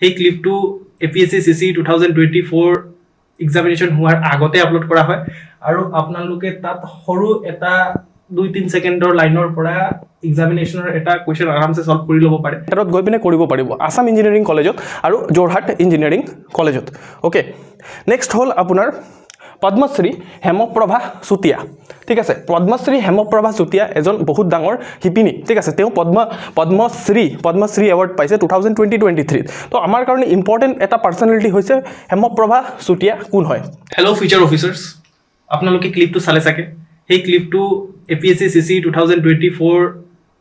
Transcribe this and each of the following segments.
সেই ক্লিপটো APSC CC 2024 examination হোৱাৰ আগতে আপলোড কৰা হয় আৰু আপোনালোকে তাত সৰু এটা 2-3 ছেকেণ্ডৰ লাইনৰ পৰা এক্সামিনেশ্যনৰ এটা কুৱেশ্যন আৰামছে সলভ কৰি ল'ব পাৰে। তাত গৈ পিনে কৰিব পাৰিব আসাম ইঞ্জিনিয়াৰিং কলেজত আৰু যোৰহাট ইঞ্জিনিয়াৰিং কলেজত। ওকে, নেক্সট হ'ল আপোনাৰ পদ্মশ্ৰী হেমপ্ৰভা চুতীয়া। ঠিক আছে, পদ্মশ্ৰী হেমপ্ৰভা চুতীয়া এজন বহুত ডাঙৰ শিপিনী। ঠিক আছে, তেওঁ পদ্মশ্ৰী এৱাৰ্ড পাইছে 2020-23। তো আমাৰ কাৰণে ইম্পৰ্টেণ্ট এটা পাৰ্চনেলিটি হৈছে হেমপ্ৰভা চুতীয়া কোন হয়। হেল্ল' ফিউচাৰ অফিচাৰ্ছ, আপোনালোকে ক্লিপটো চালে চাগে। সেই ক্লিপটো APSC CC 2024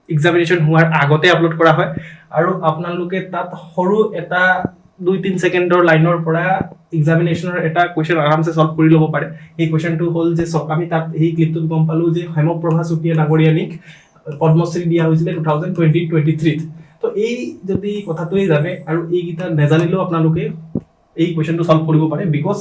এক্সামিনেশ্যন হোৱাৰ আগতে আপলোড কৰা হয় আৰু আপোনালোকে তাত সৰু এটা 2-3 ছেকেণ্ডৰ লাইনৰ পৰা এক্সামিনেশ্যনৰ এটা কুৱেশ্যন আৰামছে সলভ কৰি ল'ব পাৰে। সেই কুৱেশ্যনটো হ'ল যে আমি তাত সেই ক্লিপটোত গম পালোঁ যে হেমপ্ৰভা চুতীয়া ডাঙৰীয়ানীক পদ্মশ্ৰী দিয়া হৈছিলে 2020-23। তো এই যদি কথাটোৱেই জানে আৰু এইকেইটা নাজানিলেও আপোনালোকে এই কুৱেশ্যনটো সলভ কৰিব পাৰে, বিকজ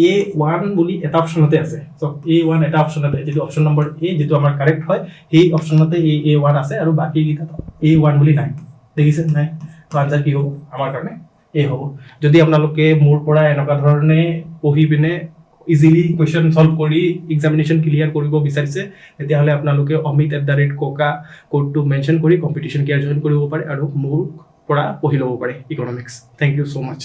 A1 বুলি এটা অপশ্যনতে আছে। চ' A1 এটা অপশ্যনতে, যিটো অপশ্যন নম্বৰ A, যিটো আমাৰ কাৰেক্ট হয়, সেই অপশ্যনতে A1 আছে আৰু বাকীকেইটাত A1 বুলি নাই। দেখিছে নাই? তো আনচাৰ কি হ'ব আমাৰ কাৰণে? A হ'ব। যদি আপোনালোকে মোৰ পৰা এনেকুৱা ধৰণে পঢ়ি পিনে ইজিলি কুৱেশ্যন সলভ কৰি এক্সামিনেশ্যন ক্লিয়াৰ কৰিব বিচাৰিছে, তেতিয়াহ'লে আপোনালোকে amit@koka কোডটো মেনশ্যন কৰি কম্পিটিশ্যন কেয়াৰ জইন কৰিব পাৰে আৰু মোৰ পৰা পঢ়ি ল'ব পাৰে economics. Thank you so' much.